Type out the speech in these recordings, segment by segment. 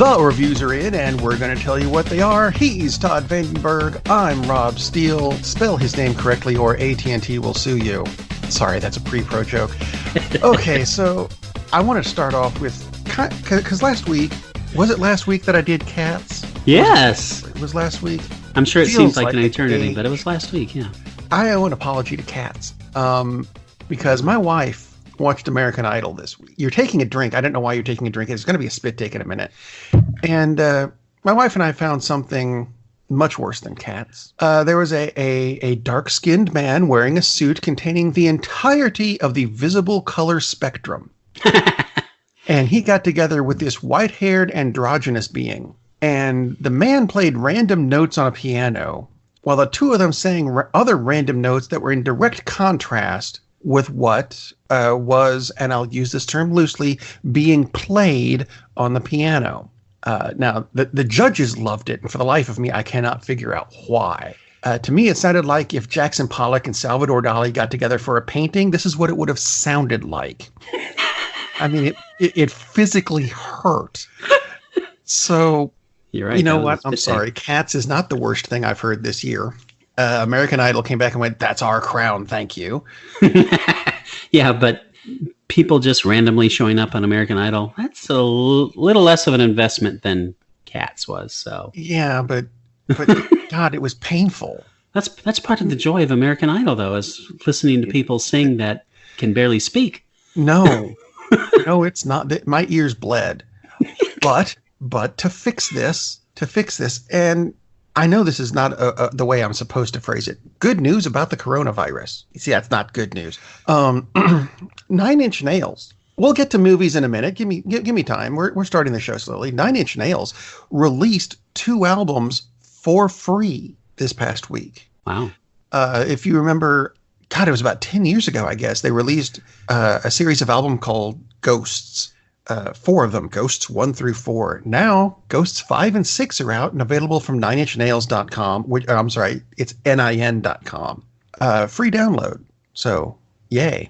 The reviews are in, and we're going to tell you what they are. He's Todd Vandenberg. I'm Rob Steele. Spell his name correctly, or AT&T will sue you. Sorry, that's a pre-pro joke. Okay, so I want to start off with, because last week, was it last week that I did cats? Yes. It was last week? I'm sure it seems like an eternity, but it was last week, yeah. I owe an apology to cats, because my wife watched American Idol this week. You're taking a drink. I don't know why you're taking a drink. It's going to be a spit take in a minute. And my wife and I found something much worse than cats. There was a dark-skinned man wearing a suit containing the entirety of the visible color spectrum. And he got together with this white-haired androgynous being. And the man played random notes on a piano, while the two of them sang other random notes that were in direct contrast with what was, and I'll use this term loosely, being played on the piano. Now, the judges loved it, and for the life of me, I cannot figure out why. To me, it sounded like if Jackson Pollock and Salvador Dali got together for a painting, this is what it would have sounded like. I mean, it physically hurt. So, you're right, you know what? I'm sorry. Cats is not the worst thing I've heard this year. American Idol came back and went, "That's our crown, thank you." Yeah, but people just randomly showing up on American Idol, that's a little less of an investment than Cats was. So yeah, but God, it was painful. That's part of the joy of American Idol, though, is listening to people sing that can barely speak. No, it's not. My ears bled. But to fix this, and I know this is not the way I'm supposed to phrase it. Good news about the coronavirus. You see, that's not good news. 9 Inch Nails. We'll get to movies in a minute. Give me time. We're starting the show slowly. 9 Inch Nails released 2 albums for free this past week. Wow. If you remember, God, it was about 10 years ago, I guess. They released a series of albums called Ghosts. 4 of them, Ghosts 1 through 4. Now, Ghosts 5 and 6 are out and available from 9inchnails.com. I'm sorry, it's NIN.com. Free download. So, yay.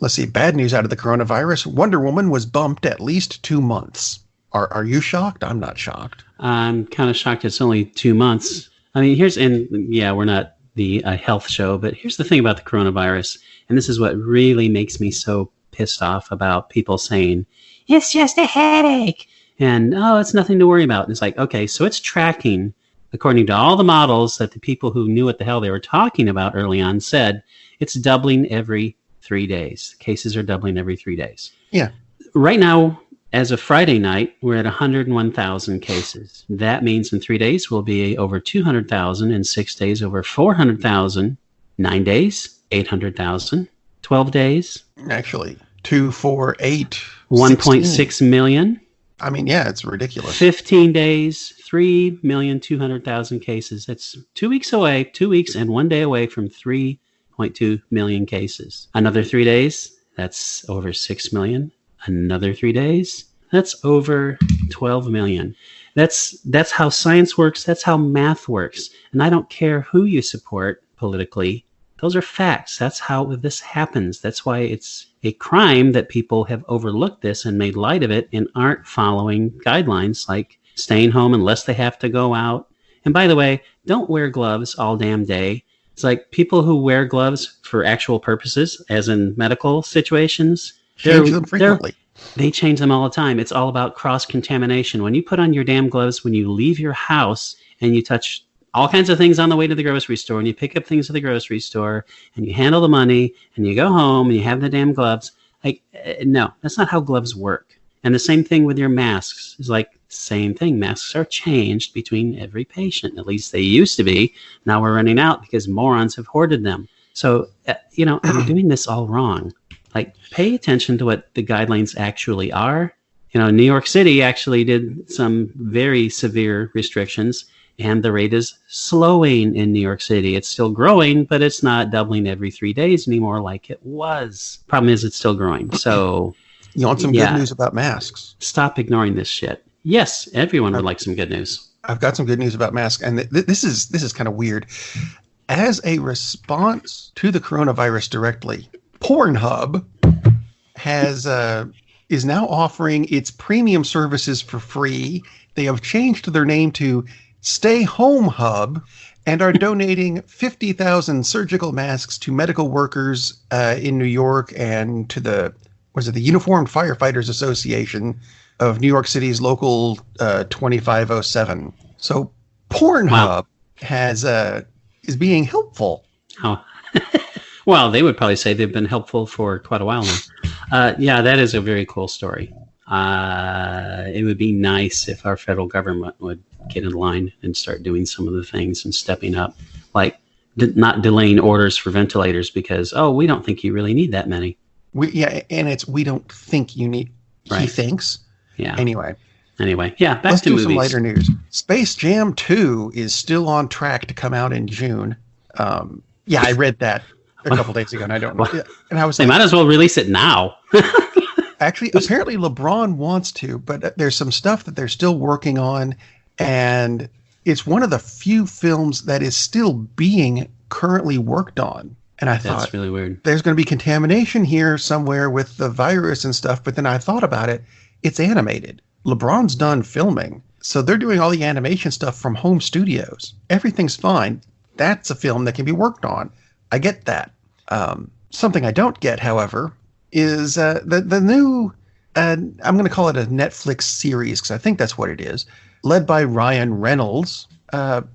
Let's see, bad news out of the coronavirus. Wonder Woman was bumped at least 2 months. Are you shocked? I'm not shocked. I'm kind of shocked it's only 2 months. I mean, we're not the health show, but here's the thing about the coronavirus, and this is what really makes me so pissed off about people saying, "It's just a headache," and, "Oh, it's nothing to worry about." And it's like, okay, so it's tracking, according to all the models that the people who knew what the hell they were talking about early on said, it's doubling every 3 days. Cases are doubling every 3 days. Yeah. Right now, as of Friday night, we're at 101,000 cases. That means in 3 days, we'll be over 200,000, in 6 days, over 400,000, 9 days, 800,000, 12 days. Actually, 2, 4, 8, 1.6 million. I mean, yeah, it's ridiculous. 15 days, 3,200,000 cases. That's 2 weeks away, 2 weeks and 1 day away from 3.2 million cases. Another 3 days, that's over 6 million. Another 3 days, that's over 12 million. That's how science works. That's how math works. And I don't care who you support politically. Those are facts. That's how this happens. That's why it's a crime that people have overlooked this and made light of it and aren't following guidelines like staying home unless they have to go out. And by the way, don't wear gloves all damn day. It's like people who wear gloves for actual purposes, as in medical situations, change them frequently. They change them all the time. It's all about cross-contamination. When you put on your damn gloves, when you leave your house and you touch all kinds of things on the way to the grocery store, and you pick up things at the grocery store, and you handle the money, and you go home, and you have the damn gloves. Like, no, that's not how gloves work. And the same thing with your masks. It's like, same thing. Masks are changed between every patient. At least they used to be. Now we're running out because morons have hoarded them. So, you're doing this all wrong. Like, pay attention to what the guidelines actually are. New York City actually did some very severe restrictions, and the rate is slowing in New York City. It's still growing, but it's not doubling every 3 days anymore like it was. Problem is, it's still growing. So, you want some good news about masks? Stop ignoring this shit. Yes, everyone would like some good news. I've got some good news about masks, and this is kind of weird. As a response to the coronavirus directly, Pornhub has is now offering its premium services for free. They have changed their name to Stay Home Hub and are donating 50,000 surgical masks to medical workers in New York and to the Uniformed Firefighters Association of New York City's local 2507. So Pornhub is being helpful. Oh. Well, they would probably say they've been helpful for quite a while now. Yeah, that is a very cool story. It would be nice if our federal government would get in line and start doing some of the things and stepping up, like not delaying orders for ventilators because, we don't think you really need that many. We don't think you need. Right. He thinks. Yeah. Anyway, yeah. Let's do some lighter news. Space Jam 2 is still on track to come out in June. I read that a couple days ago, and I don't know. And I was they might as well release it now. Actually, apparently LeBron wants to, but there's some stuff that they're still working on, and it's one of the few films that is still being currently worked on. And I thought, that's really weird. There's going to be contamination here somewhere with the virus and stuff. But then I thought about it. It's animated. LeBron's done filming. So they're doing all the animation stuff from home studios. Everything's fine. That's a film that can be worked on. I get that. Something I don't get, however, is the new, I'm going to call it a Netflix series, because I think that's what it is, led by Ryan Reynolds,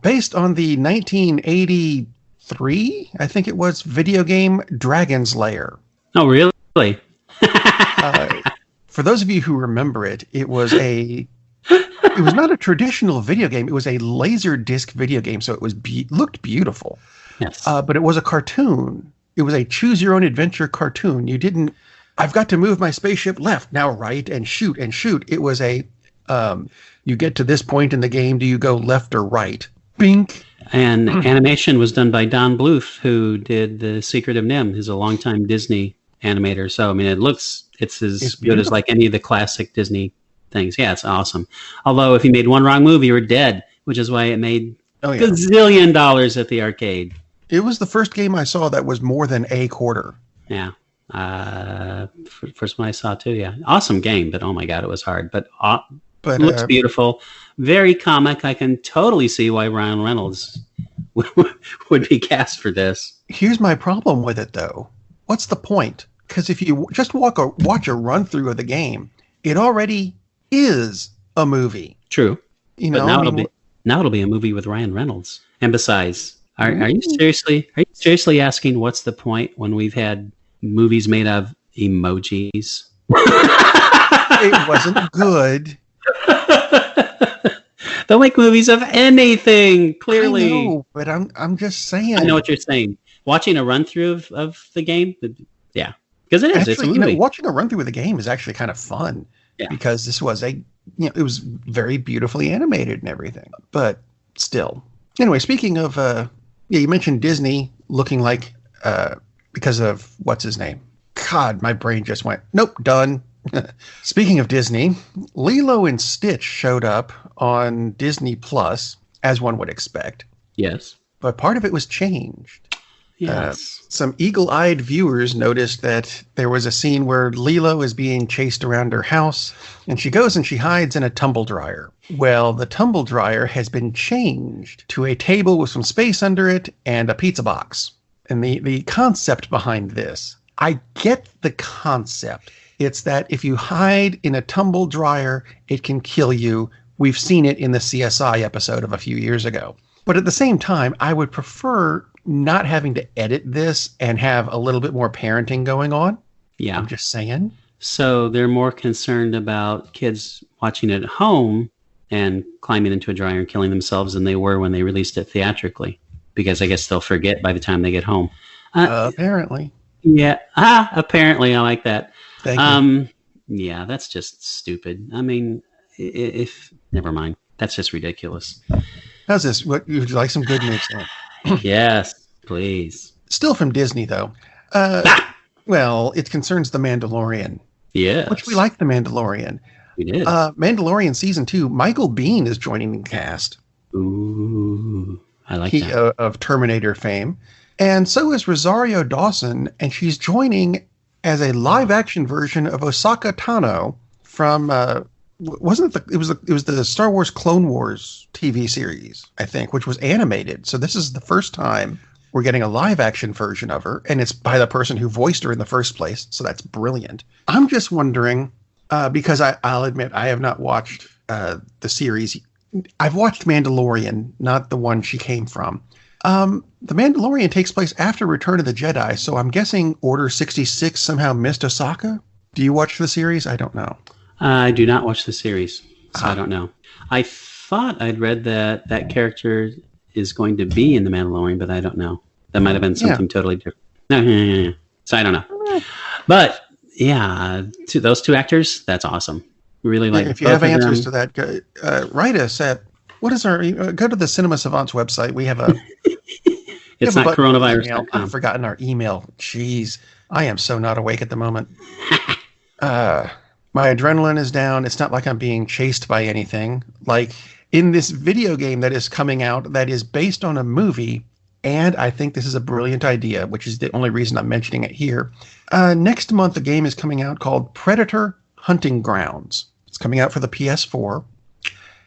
based on the 1983, I think it was, video game Dragon's Lair. Oh, really? For those of you who remember it, it was not a traditional video game. It was a laser disc video game, so it was looked beautiful. Yes. But it was a cartoon. It was a choose your own adventure cartoon. You didn't, I've got to move my spaceship left, now right, and shoot and shoot. It was a, you get to this point in the game, do you go left or right? Bink. And animation was done by Don Bluth, who did The Secret of NIMH. He's a longtime Disney animator. So, I mean, it's as good as like any of the classic Disney things. Yeah, it's awesome. Although if you made one wrong move, you were dead, which is why it made gazillion dollars at the arcade. It was the first game I saw that was more than a quarter. Yeah. First one I saw too. Yeah. Awesome game, but oh my God, it was hard. But looks beautiful. Very comic. I can totally see why Ryan Reynolds would be cast for this. Here's my problem with it, though. What's the point? Because if you just watch a run through of the game, it already is a movie. True. But now it'll be a movie with Ryan Reynolds. And besides, are you seriously asking what's the point when we've had movies made of emojis? It wasn't good. They'll make movies of anything, clearly. I know, but I'm just saying. I know what you're saying. Watching a run through of the game, yeah, because it is. Actually, it's a movie. Watching a run through of the game is actually kind of fun because this was it was very beautifully animated and everything. But still, anyway, speaking of, you mentioned Disney looking like because of what's his name. God, my brain just went nope, done. Speaking of Disney, Lilo and Stitch showed up on Disney Plus, as one would expect. Yes. But part of it was changed. Yes. Some eagle-eyed viewers noticed that there was a scene where Lilo is being chased around her house, and she goes and she hides in a tumble dryer. Well, the tumble dryer has been changed to a table with some space under it and a pizza box. And the concept behind this, I get the concept. It's that if you hide in a tumble dryer, it can kill you. We've seen it in the CSI episode of a few years ago. But at the same time, I would prefer not having to edit this and have a little bit more parenting going on. Yeah. I'm just saying. So they're more concerned about kids watching it at home and climbing into a dryer and killing themselves than they were when they released it theatrically. Because I guess they'll forget by the time they get home. Apparently. Yeah. Apparently. I like that. Thank you. Yeah, that's just stupid. I mean, never mind. That's just ridiculous. How's this? Would you like some good news? Yes, please. Still from Disney, though. Well, it concerns The Mandalorian. Yeah. Which we like The Mandalorian. We did. Mandalorian Season 2, Michael Biehn is joining the cast. Ooh, I like that. Of Terminator fame. And so is Rosario Dawson, and she's joining as a live-action version of Osaka Tano from wasn't it it was the Star Wars Clone Wars TV series, I think, which was animated. So this is the first time we're getting a live-action version of her, and it's by the person who voiced her in the first place. So that's brilliant. I'm just wondering because I'll admit I have not watched the series. I've watched Mandalorian, not the one she came from. The Mandalorian takes place after Return of the Jedi, so I'm guessing Order 66 somehow missed Osaka. Do you watch the series? I don't know. I do not watch the series, so I don't know. I thought I'd read that that character is going to be in The Mandalorian, but I don't know. That might have been something totally different. No. So I don't know. But yeah, to those two actors, that's awesome. Really like. If you have answers to that, write us at what is our go to the Cinema Savants website. We have a. It's not coronavirus.com. I've forgotten our email. Jeez, I am so not awake at the moment. My adrenaline is down. It's not like I'm being chased by anything. Like in this video game that is coming out that is based on a movie, and I think this is a brilliant idea, which is the only reason I'm mentioning it here. Next month, a game is coming out called Predator Hunting Grounds. It's coming out for the PS4,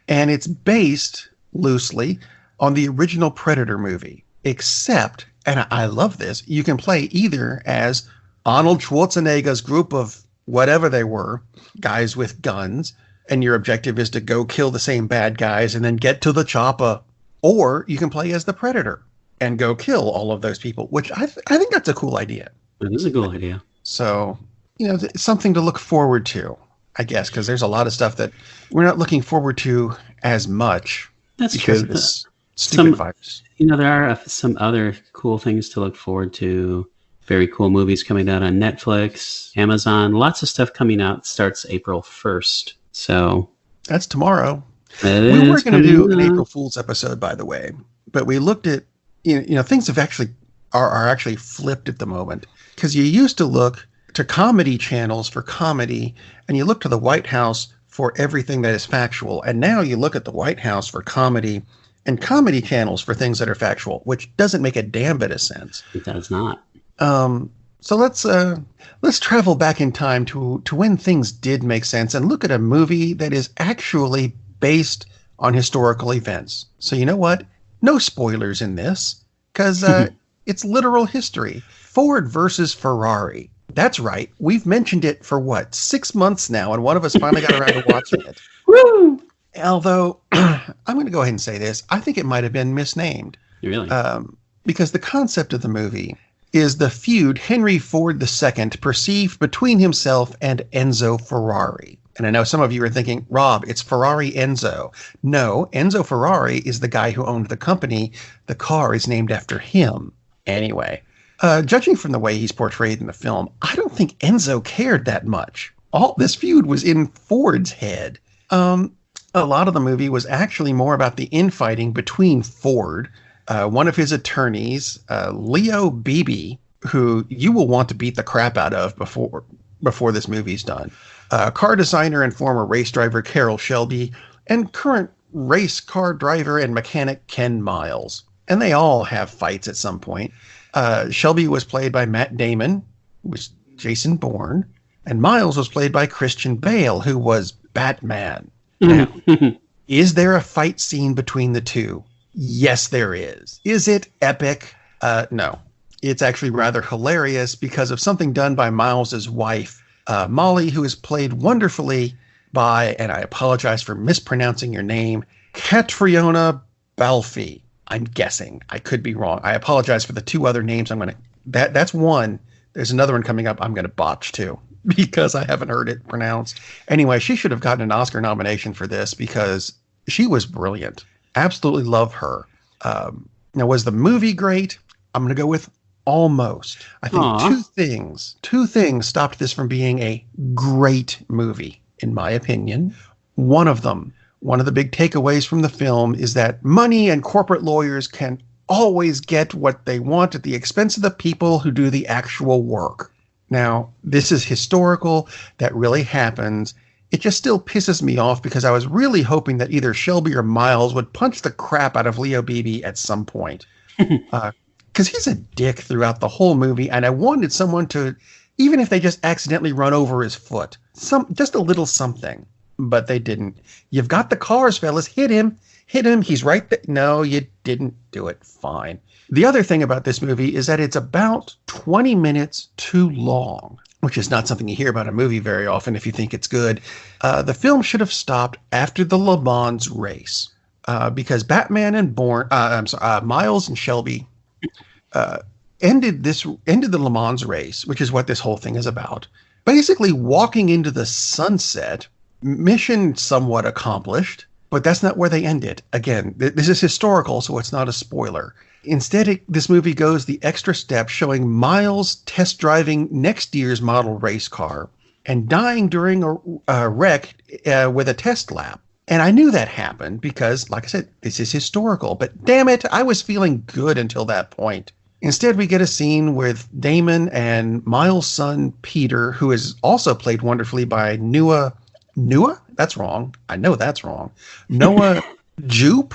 and it's based loosely on the original Predator movie, except, and I love this, you can play either as Arnold Schwarzenegger's group of whatever they were, guys with guns, and your objective is to go kill the same bad guys and then get to the chopper. Or you can play as the Predator and go kill all of those people, which I think that's a cool idea. It is a cool idea. So, it's something to look forward to, I guess, because there's a lot of stuff that we're not looking forward to as much. That's because true. of this stupid virus. There are some other cool things to look forward to. Very cool movies coming out on Netflix, Amazon, lots of stuff coming out. Starts April 1st. So that's tomorrow. We were going to do an April Fool's episode, by the way, but we looked at, things have are actually flipped at the moment, because you used to look to comedy channels for comedy, and you look to the White House for everything that is factual. And now you look at the White House for comedy and comedy channels for things that are factual, which doesn't make a damn bit of sense. It does not. So let's travel back in time to when things did make sense and look at a movie that is actually based on historical events. So you know what? No spoilers in this, because it's literal history. Ford versus Ferrari. That's right. We've mentioned it for 6 months now, and one of us finally got around to watching it. Woo! Although I'm going to go ahead and say this, I think it might have been misnamed. Really? Because the concept of the movie is the feud Henry Ford II perceived between himself and Enzo Ferrari. And I know some of you are thinking, Rob, it's Ferrari Enzo. No, Enzo Ferrari is the guy who owned the company. The car is named after him. Anyway, judging from the way he's portrayed in the film, I don't think Enzo cared that much. All this feud was in Ford's head. A lot of the movie was actually more about the infighting between Ford, one of his attorneys, Leo Beebe, who you will want to beat the crap out of before this movie's done. Car designer and former race driver Carroll Shelby, and current race car driver and mechanic Ken Miles. And they all have fights at some point. Shelby was played by Matt Damon, who was Jason Bourne, and Miles was played by Christian Bale, who was Batman. Now, is there a fight scene between the two? Yes, there is. Is it epic? No. It's actually rather hilarious because of something done by Miles's wife, Molly, who is played wonderfully by, and I apologize for mispronouncing your name, Catriona Balfe. I'm guessing. I could be wrong. I apologize for the two other names. That's one. There's another one coming up I'm going to botch too, because I haven't heard it pronounced. Anyway, she should have gotten an Oscar nomination for this because she was brilliant. Absolutely love her. Now, was the movie great? I'm going to go with almost. I think two things stopped this from being a great movie, in my opinion. One of the big takeaways from the film is that money and corporate lawyers can always get what they want at the expense of the people who do the actual work. Now, this is historical. That really happens. It just still pisses me off because I was really hoping that either Shelby or Miles would punch the crap out of Leo Beebe at some point. Because he's a dick throughout the whole movie, and I wanted someone to Even if they just accidentally run over his foot. Just a little something. But they didn't. You've got the cars, fellas. Hit him. Hit him. He's right there. No, you didn't do it. Fine. The other thing about this movie is that it's about 20 minutes too long, which is not something you hear about a movie very often if you think it's good. The film should have stopped after the Le Mans race because Batman and Miles and Shelby ended the Le Mans race, which is what this whole thing is about. Basically walking into the sunset, mission somewhat accomplished, but that's not where they end it. Again, this is historical, so it's not a spoiler. Instead, this movie goes the extra step showing Miles test driving next year's model race car and dying during a wreck with a test lap. And I knew that happened because, like I said, this is historical. But damn it, I was feeling good until that point. Instead, we get a scene with Damon and Miles' son, Peter, who is also played wonderfully by Noah? That's wrong. I know that's wrong. Noah Jupe?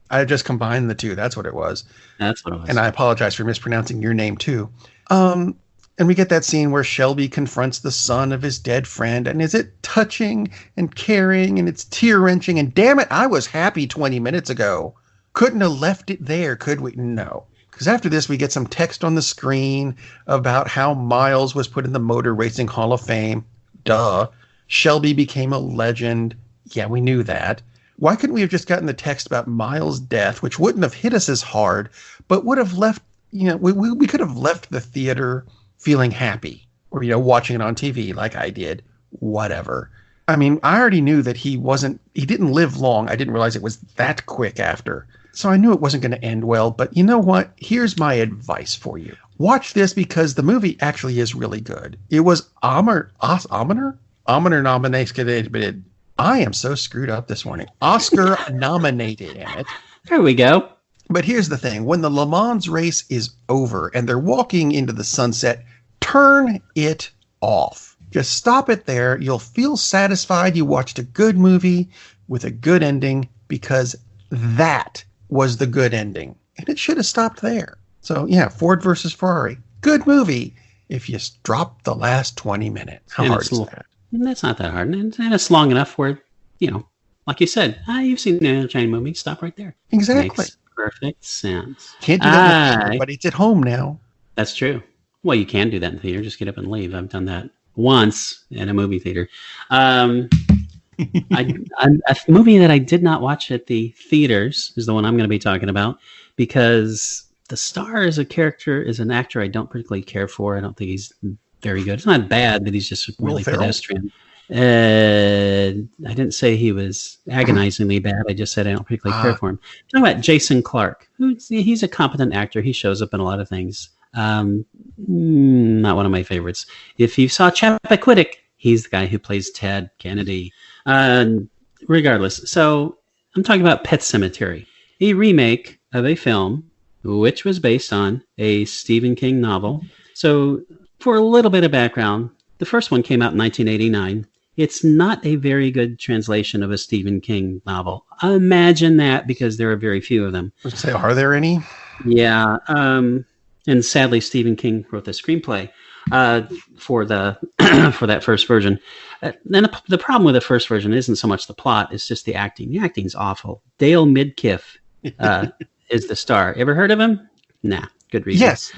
I just combined the two. That's what it was. That's what it was. And I apologize for mispronouncing your name, too. And we get that scene where Shelby confronts the son of his dead friend. And is it touching and caring and it's tear-wrenching? And damn it, I was happy 20 minutes ago. Couldn't have left it there, could we? No. Because after this, we get some text on the screen about how Miles was put in the Motor Racing Hall of Fame. Duh. Shelby became a legend. Yeah, we knew that. Why couldn't we have just gotten the text about Miles' death, which wouldn't have hit us as hard, but would have left, we could have left the theater feeling happy or, watching it on TV like I did. Whatever. I mean, I already knew that he didn't live long. I didn't realize it was that quick after. So I knew it wasn't going to end well. But you know what? Here's my advice for you. Watch this because the movie actually is really good. It was Omner nominated. I am so screwed up this morning. Oscar nominated in it. There we go. But here's the thing. When the Le Mans race is over and they're walking into the sunset, turn it off. Just stop it there. You'll feel satisfied you watched a good movie with a good ending because that was the good ending. And it should have stopped there. So, yeah, Ford versus Ferrari. Good movie if you drop the last 20 minutes. How hard is that? That's not that hard. And it's long enough where, like you said, you've seen the Giant movie. Stop right there. Exactly. Makes perfect sense. Can't do that in the theater, but it's at home now. That's true. Well, you can do that in the theater. Just get up and leave. I've done that once in a movie theater. A movie that I did not watch at the theaters is the one I'm going to be talking about because the star is an actor I don't particularly care for. I don't think he's very good. It's not bad, but he's just really pedestrian. I didn't say he was agonizingly bad. I just said I don't particularly care for him. I'm talking about Jason Clarke. He's a competent actor. He shows up in a lot of things. Not one of my favorites. If you saw Chappaquiddick, he's the guy who plays Ted Kennedy. Regardless, so I'm talking about Pet Sematary, a remake of a film which was based on a Stephen King novel. So for a little bit of background, the first one came out in 1989. It's not a very good translation of a Stephen King novel. Imagine that, because there are very few of them. Say, are there any? Yeah. And sadly, Stephen King wrote the screenplay for that first version. Then the problem with the first version isn't so much the plot; it's just the acting. The acting's awful. Dale Midkiff is the star. Ever heard of him? Nah. Good reason. Yes.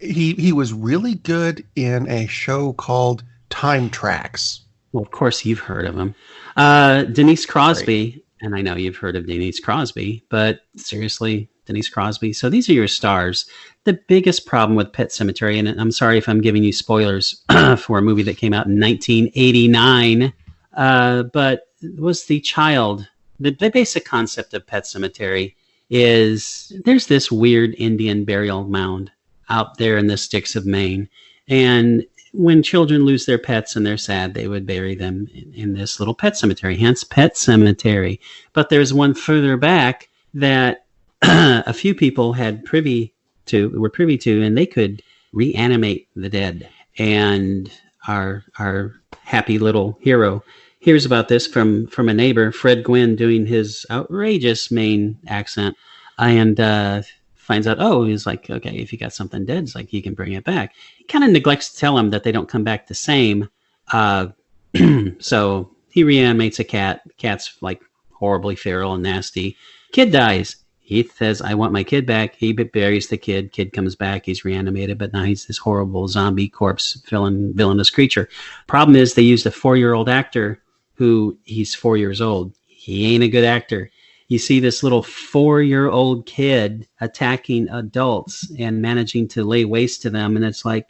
He was really good in a show called Time Tracks. Well, of course you've heard of him. Denise Crosby, great. And I know you've heard of Denise Crosby, but seriously, Denise Crosby. So these are your stars. The biggest problem with Pet Sematary, and I'm sorry if I'm giving you spoilers for a movie that came out in 1989, but was the child. The basic concept of Pet Sematary is there's this weird Indian burial mound out there in the sticks of Maine. And when children lose their pets and they're sad, they would bury them in this little pet cemetery, hence Pet Sematary. But there's one further back that a few people were privy to, and they could reanimate the dead. And our happy little hero hears about this from a neighbor, Fred Gwynn, doing his outrageous Maine accent, and finds out, oh, he's like, okay, if you got something dead, it's like he can bring it back. He kind of neglects to tell him that they don't come back the same. So he reanimates a cat. The cat's like horribly feral and nasty. Kid dies. He says, I want my kid back. He buries the kid. Kid comes back. He's reanimated, but now he's this horrible zombie corpse villainous creature. Problem is they used a 4-year-old actor who he's 4 years old. He ain't a good actor. You see this little 4-year-old kid attacking adults and managing to lay waste to them. And it's like,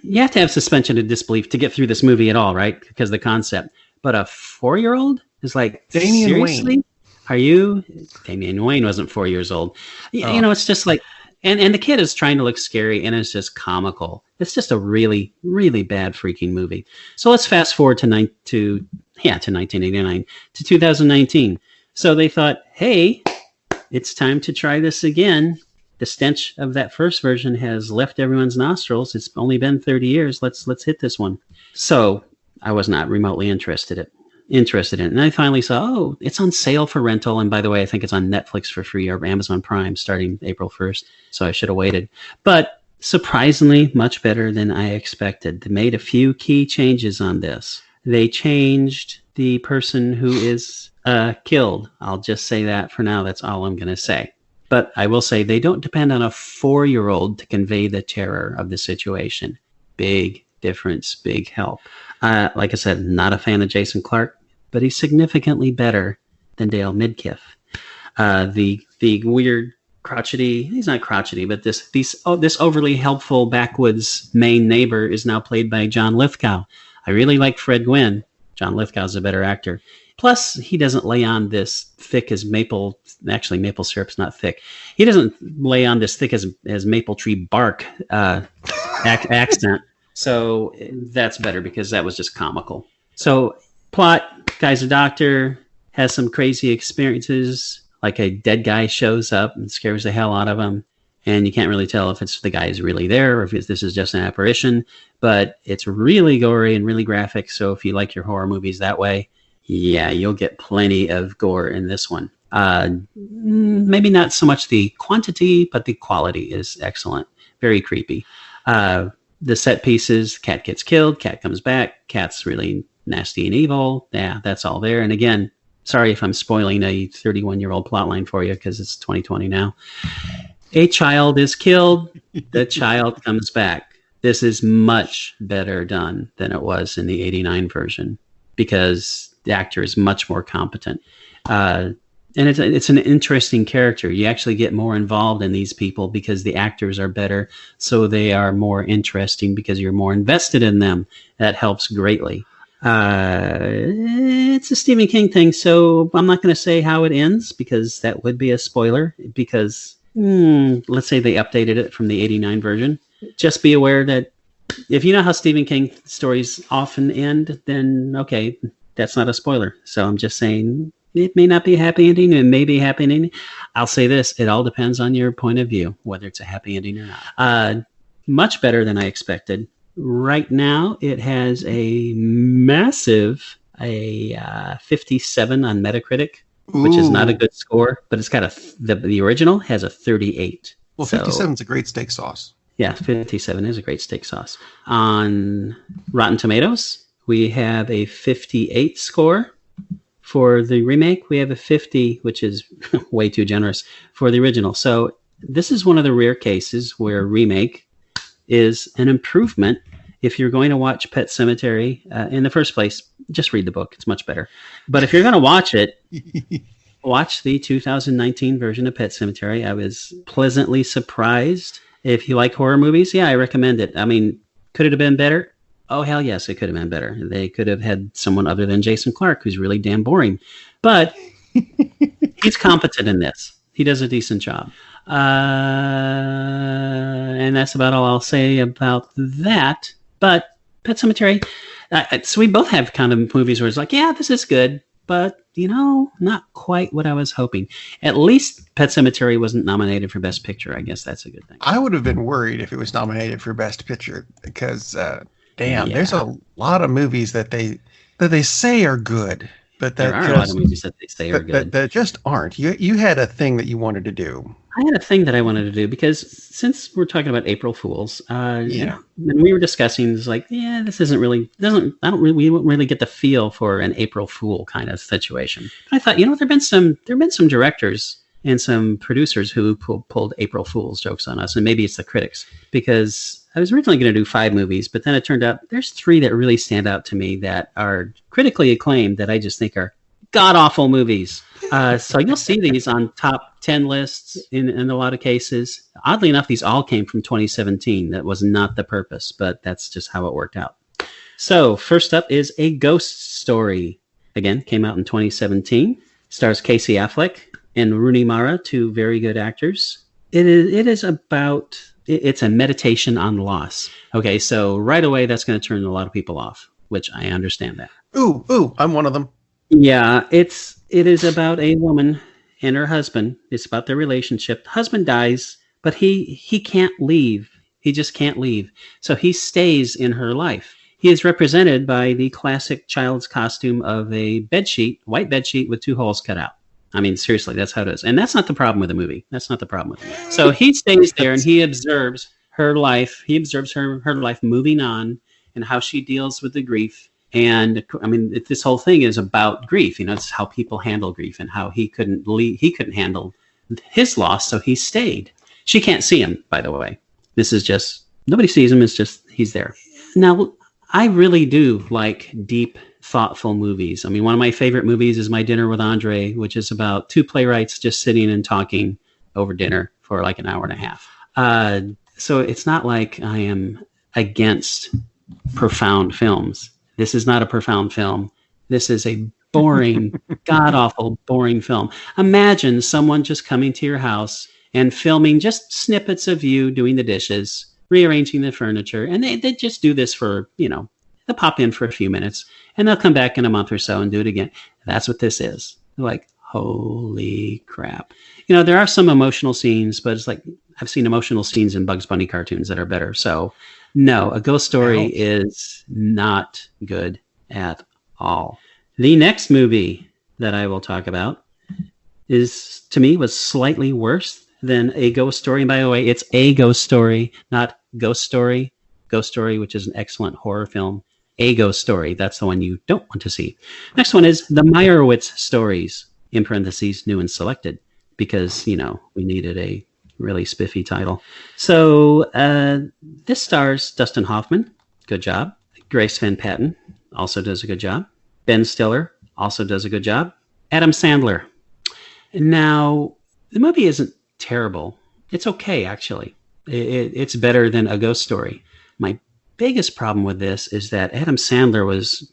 you have to have suspension of disbelief to get through this movie at all, right? Because of the concept. But a 4-year-old is like, Damian seriously? Wayne. Are you? Damian Wayne wasn't 4 years old. You know, it's just like, and the kid is trying to look scary, and it's just comical. It's just a really, really bad freaking movie. So let's fast forward to 1989, to 2019. So they thought, hey, it's time to try this again. The stench of that first version has left everyone's nostrils. It's only been 30 years. Let's hit this one. So I was not remotely interested in it. And I finally saw, oh, it's on sale for rental. And by the way, I think it's on Netflix for free or Amazon Prime starting April 1st. So I should have waited. But surprisingly, much better than I expected. They made a few key changes on this. They changed the person who is killed. I'll just say that for now. That's all I'm going to say. But I will say they don't depend on a 4-year-old to convey the terror of the situation. Big difference, big help. Like I said, not a fan of Jason Clarke, but he's significantly better than Dale Midkiff. The weird crotchety, he's not crotchety, but this overly helpful backwoods Maine neighbor is now played by John Lithgow. I really like Fred Gwynne. John Lithgow's a better actor. Plus, he doesn't lay on this thick as maple. Actually, maple syrup's not thick. He doesn't lay on this thick as maple tree bark accent. So that's better because that was just comical. So plot, guy's a doctor, has some crazy experiences. Like a dead guy shows up and scares the hell out of him. And you can't really tell if it's the guy is really there or if this is just an apparition. But it's really gory and really graphic. So if you like your horror movies that way, yeah, you'll get plenty of gore in this one. Maybe not so much the quantity, but the quality is excellent. Very creepy. The set pieces, cat gets killed, cat comes back, cat's really nasty and evil. Yeah, that's all there. And again, sorry if I'm spoiling a 31-year-old plotline for you because it's 2020 now. A child is killed, the child comes back. This is much better done than it was in the 89 version because the actor is much more competent. And it's an interesting character. You actually get more involved in these people because the actors are better, so they are more interesting because you're more invested in them. That helps greatly. It's a Stephen King thing, so I'm not going to say how it ends because that would be a spoiler because let's say they updated it from the 89 version. Just be aware that if you know how Stephen King stories often end, then okay, that's not a spoiler. So I'm just saying it may not be a happy ending. It may be a happy ending. I'll say this. It all depends on your point of view, whether it's a happy ending or not. Much better than I expected. Right now, it has a massive 57 on Metacritic, which is not a good score, but it's got the original has a 38. Well, 57 is a great steak sauce. Yeah, 57 is a great steak sauce. On Rotten Tomatoes, we have a 58 score. For the remake, we have a 50, which is way too generous for the original. So this is one of the rare cases where a remake is an improvement. If you're going to watch Pet Sematary, in the first place, just read the book. It's much better. But if you're going to watch it, watch the 2019 version of Pet Sematary. I was pleasantly surprised. If you like horror movies, yeah, I recommend it. I mean, could it have been better? Oh, hell yes, it could have been better. They could have had someone other than Jason Clarke, who's really damn boring. But he's competent in this. He does a decent job. And that's about all I'll say about that. But Pet Sematary, so we both have kind of movies where it's like, yeah, this is good. But, not quite what I was hoping. At least Pet Sematary wasn't nominated for Best Picture. I guess that's a good thing. I would have been worried if it was nominated for Best Picture because... there's a lot of movies that they say are good, but that there are a lot of movies that they say are good that just aren't. You had a thing that you wanted to do. I had a thing that I wanted to do because since we're talking about April Fools, Yeah. when we were discussing, it's like, yeah, this isn't really doesn't I don't really we don't really get the feel for an April Fool kind of situation. But I thought, there've been some directors and some producers who pulled April Fools jokes on us, and maybe it's the critics because I was originally going to do 5 movies, but then it turned out there's 3 that really stand out to me that are critically acclaimed that I just think are god awful movies. So you'll see these on top 10 lists in a lot of cases. Oddly enough, these all came from 2017. That was not the purpose, but that's just how it worked out. So first up is A Ghost Story. Again, came out in 2017. Stars Casey Affleck and Rooney Mara, 2 very good actors. It's a meditation on loss. Okay, so right away that's going to turn a lot of people off, which I understand that. Ooh, I'm one of them. Yeah, it is about a woman and her husband. It's about their relationship. The husband dies, but he can't leave. He just can't leave. So he stays in her life. He is represented by the classic child's costume of a bedsheet, white bedsheet with 2 holes cut out. I mean, seriously, that's how it is. And that's not the problem with the movie. That's not the problem with the movie. So he stays there and he observes her life. He observes her life moving on and how she deals with the grief. And I mean, this whole thing is about grief. It's how people handle grief and how he couldn't handle his loss, so he stayed. She can't see him, by the way. This is just, nobody sees him. It's just, he's there. Now, I really do like deep, thoughtful movies. I mean, one of my favorite movies is My Dinner with Andre, which is about 2 playwrights just sitting and talking over dinner for like an hour and a half. So it's not like I am against profound films. This is not a profound film. This is a boring, god-awful, boring film. Imagine someone just coming to your house and filming just snippets of you doing the dishes, rearranging the furniture, and they just do this for, they'll pop in for a few minutes, and they'll come back in a month or so and do it again. That's what this is. They're like, holy crap. There are some emotional scenes, but it's like, I've seen emotional scenes in Bugs Bunny cartoons that are better. So no, A Ghost Story is not good at all. The next movie that I will talk about was slightly worse than A Ghost Story. And by the way, it's A Ghost Story, not Ghost Story. Ghost Story, which is an excellent horror film. A Ghost Story, that's the one you don't want to see. Next one is The Meyerowitz Stories, in parentheses, new and selected, because, we needed a really spiffy title. So this stars Dustin Hoffman. Good job. Grace Van Patten also does a good job. Ben Stiller also does a good job. Adam Sandler. Now, the movie isn't terrible. It's okay, actually. It's better than A Ghost Story. My biggest problem with this is that Adam Sandler was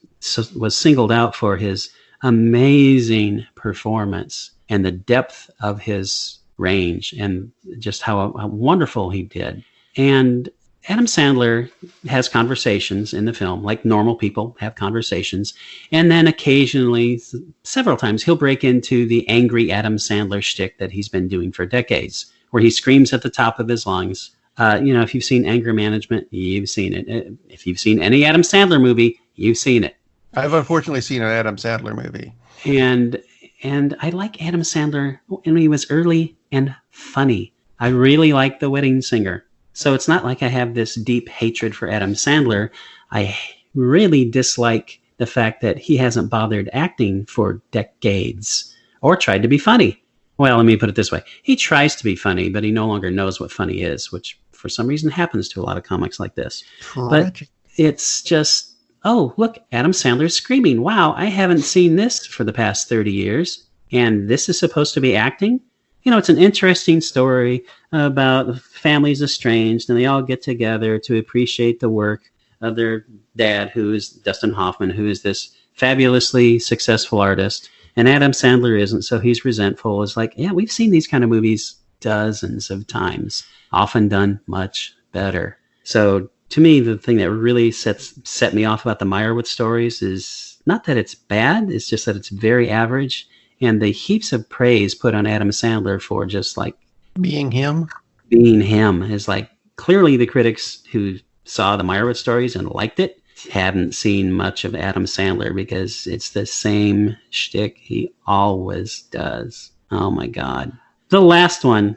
singled out for his amazing performance and the depth of his range and just how wonderful he did. And Adam Sandler has conversations in the film, like normal people have conversations. And then occasionally, several times, he'll break into the angry Adam Sandler shtick that he's been doing for decades, where he screams at the top of his lungs. If you've seen Anger Management, you've seen it. If you've seen any Adam Sandler movie, you've seen it. I've unfortunately seen an Adam Sandler movie. And I like Adam Sandler when he was early and funny. I really like The Wedding Singer. So it's not like I have this deep hatred for Adam Sandler. I really dislike the fact that he hasn't bothered acting for decades or tried to be funny. Well, let me put it this way. He tries to be funny, but he no longer knows what funny is, which for some reason happens to a lot of comics like this. Tragic. But it's just, oh, look, Adam Sandler's screaming. Wow, I haven't seen this for the past 30 years. And this is supposed to be acting? It's an interesting story about families estranged, and they all get together to appreciate the work of their dad, who is Dustin Hoffman, who is this fabulously successful artist. And Adam Sandler isn't, so he's resentful. It's like, yeah, we've seen these kind of movies dozens of times, often done much better. So to me, the thing that really set me off about the Meyerowitz Stories is not that it's bad, it's just that it's very average. And the heaps of praise put on Adam Sandler for just like being him is like, clearly the critics who saw the Meyerowitz Stories and liked it hadn't seen much of Adam Sandler, because it's the same shtick he always does. Oh my God. The last one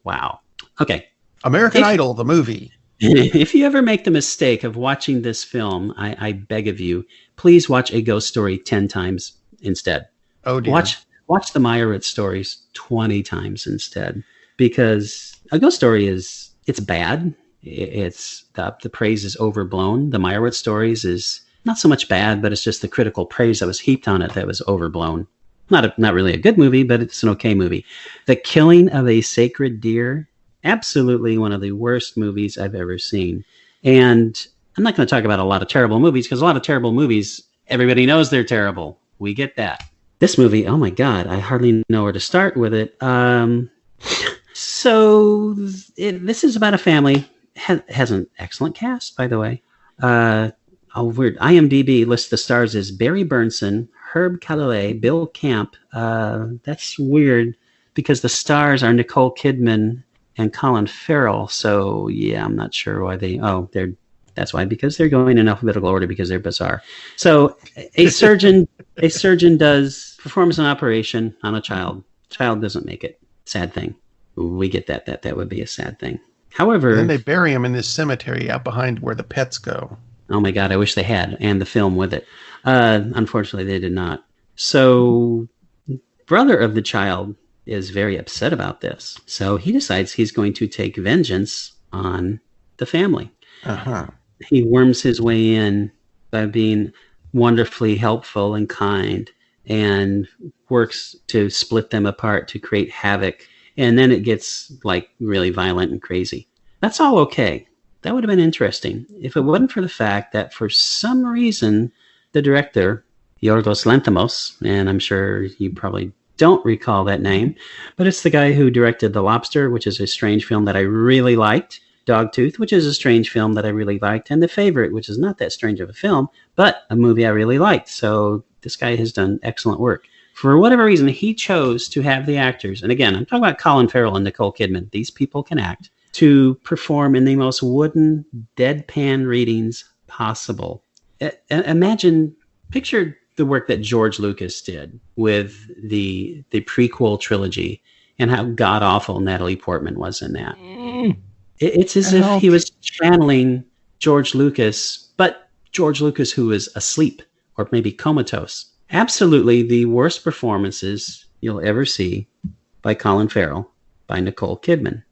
Wow. Okay. American Idol, the movie. If you ever make the mistake of watching this film, I beg of you, please watch A Ghost Story 10 times instead. Oh dear. Watch the Meyerowitz stories 20 times instead, because A Ghost Story it's bad. It's the praise is overblown. The Meyerowitz stories is not so much bad, but it's just the critical praise that was heaped on it that was overblown. Not really a good movie, but it's an okay movie. The Killing of a Sacred Deer, absolutely one of the worst movies I've ever seen. And I'm not going to talk about a lot of terrible movies, because a lot of terrible movies, everybody knows they're terrible. We get that. This movie, oh my God, I hardly know where to start with it. This is about a family. Has an excellent cast, by the way. Weird. IMDb lists the stars as Barry Burnson, Herb Calladay, Bill Camp. That's weird because the stars are Nicole Kidman and Colin Farrell. So yeah, I'm not sure why that's why, because they're going in alphabetical order because they're bizarre. So a surgeon performs an operation on a child. Child doesn't make it. Sad thing. We get that would be a sad thing. However, and then they bury him in this cemetery out behind where the pets go. Oh my God, I wish they had, and the film with it. Unfortunately, they did not. So, brother of the child is very upset about this. So he decides he's going to take vengeance on the family. Uh-huh. He worms his way in by being wonderfully helpful and kind, and works to split them apart to create havoc. And then it gets like really violent and crazy. That's all okay. That would have been interesting if it wasn't for the fact that for some reason, the director, Yorgos Lanthimos, and I'm sure you probably don't recall that name, but it's the guy who directed The Lobster, which is a strange film that I really liked, Dogtooth, which is a strange film that I really liked, and The Favorite, which is not that strange of a film, but a movie I really liked. So this guy has done excellent work. For whatever reason, he chose to have the actors, and again, I'm talking about Colin Farrell and Nicole Kidman. These people can act, to perform in the most wooden, deadpan readings possible. Picture the work that George Lucas did with the prequel trilogy and how god-awful Natalie Portman was in that. It's as if he was channeling George Lucas, but George Lucas who was asleep or maybe comatose. Absolutely the worst performances you'll ever see by Colin Farrell, by Nicole Kidman.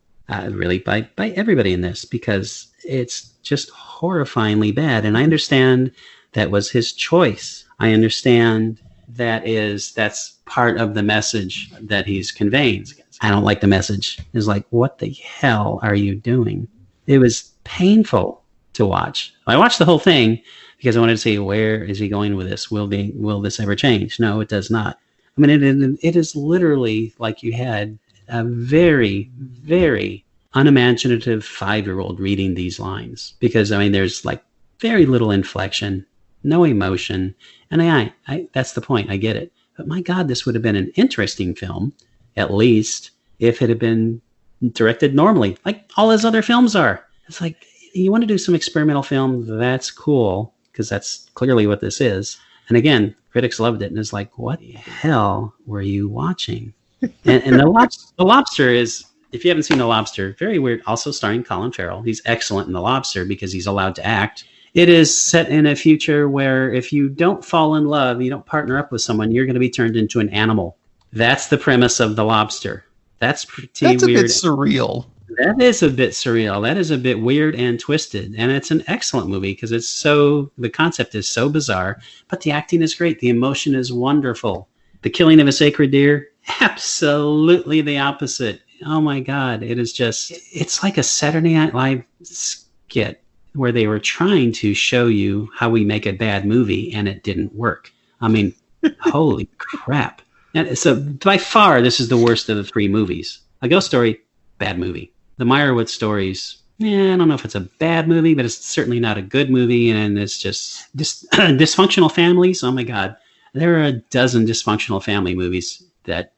Really by everybody in this, because it's just horrifyingly bad. And I understand that was his choice. I understand that's part of the message that he's conveying. I don't like the message. It's like, what the hell are you doing? It was painful to watch. I watched the whole thing because I wanted to see, where is he going with this? Will this ever change? No, it does not. I mean, it is literally like you had a very, very unimaginative 5-year-old reading these lines, because I mean, there's like very little inflection, no emotion, and I that's the point. I get it, but my God, this would have been an interesting film, at least if it had been directed normally, like all his other films are. It's like, you want to do some experimental film, that's cool, because that's clearly what this is. And again, critics loved it, and it's like, what the hell were you watching? And the Lobster is, if you haven't seen The Lobster, very weird. Also starring Colin Farrell. He's excellent in The Lobster because he's allowed to act. It is set in a future where if you don't fall in love, you don't partner up with someone, you're going to be turned into an animal. That's the premise of The Lobster. That's pretty weird. That's a bit surreal. That is a bit surreal. That is a bit weird and twisted. And it's an excellent movie because the concept is so bizarre, but the acting is great. The emotion is wonderful. The Killing of a Sacred Deer, absolutely the opposite. Oh my God. It's like a Saturday Night Live skit where they were trying to show you how we make a bad movie and it didn't work. I mean, holy crap. And so by far, this is the worst of the 3 movies. A Ghost Story, bad movie. The Meyerowitz stories, I don't know if it's a bad movie, but it's certainly not a good movie. And it's just dysfunctional families. Oh my God. There are a dozen dysfunctional family movies that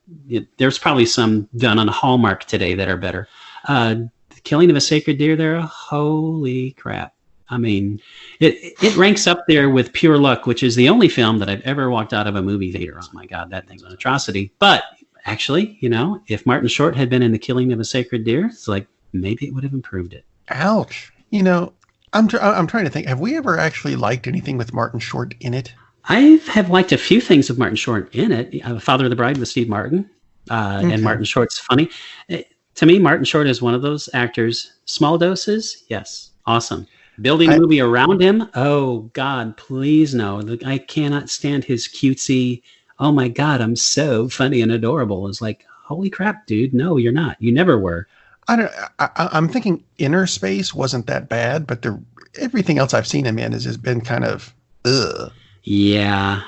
there's probably some done on Hallmark today that are better. The Killing of a Sacred Deer, there, holy crap. I mean, it ranks up there with Pure Luck, which is the only film that I've ever walked out of a movie theater. Oh my God, that thing's an atrocity. But Actually, if Martin Short had been in The Killing of a Sacred Deer, it's like maybe it would have improved it. Ouch. I'm trying to think. Have we ever actually liked anything with Martin Short in it? I have liked a few things with Martin Short in it. Father of the Bride with Steve Martin, Okay. and Martin Short's funny. To me, Martin Short is one of those actors. Small doses, yes, awesome. Building a movie around him, oh God, please no. I cannot stand his cutesy, oh my God, I'm so funny and adorable. It's like, holy crap, dude, no, you're not. You never were. I'm thinking Inner Space wasn't that bad, but everything else I've seen him in has been kind of ugh. Yeah,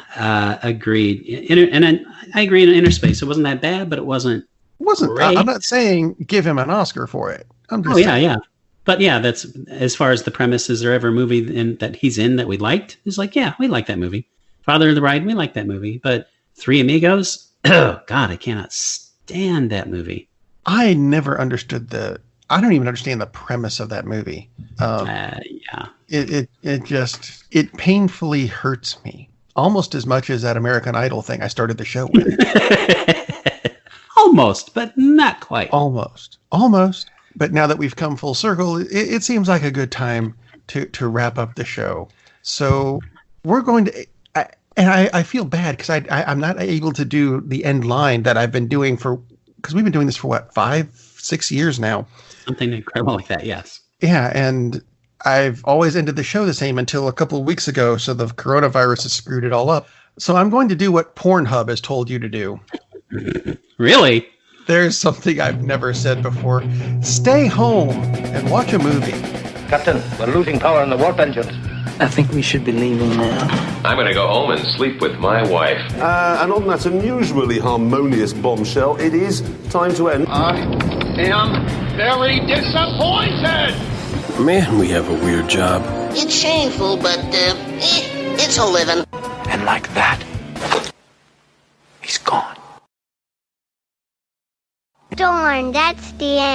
agreed. And I agree in Inner Space. It wasn't that bad, but it wasn't great. I'm not saying give him an Oscar for it. I'm just saying. Yeah. But yeah, that's as far as the premise. Is there ever a movie that he's in that we liked? It's like, yeah, we like that movie. Father of the Bride, we like that movie. But Three Amigos, oh God, I cannot stand that movie. I never understood I don't even understand the premise of that movie. Yeah. It painfully hurts me almost as much as that American Idol thing I started the show with. Almost, but not quite. Almost. But now that we've come full circle, it seems like a good time to wrap up the show. So we're going to, and I feel bad because I'm not able to do the end line that I've been doing because we've been doing this for what, 5-6 years now. Something incredible like that, yes. Yeah, and I've always ended the show the same until a couple of weeks ago, so the coronavirus has screwed it all up. So I'm going to do what Pornhub has told you to do. Really? There's something I've never said before. Stay home and watch a movie. Captain, we're losing power in the warp engines. I think we should be leaving now. I'm going to go home and sleep with my wife. And on that unusually harmonious bombshell, it is time to end. I am very disappointed! Man, we have a weird job. It's shameful, but, it's a living. And like that, he's gone. Darn, that's the end.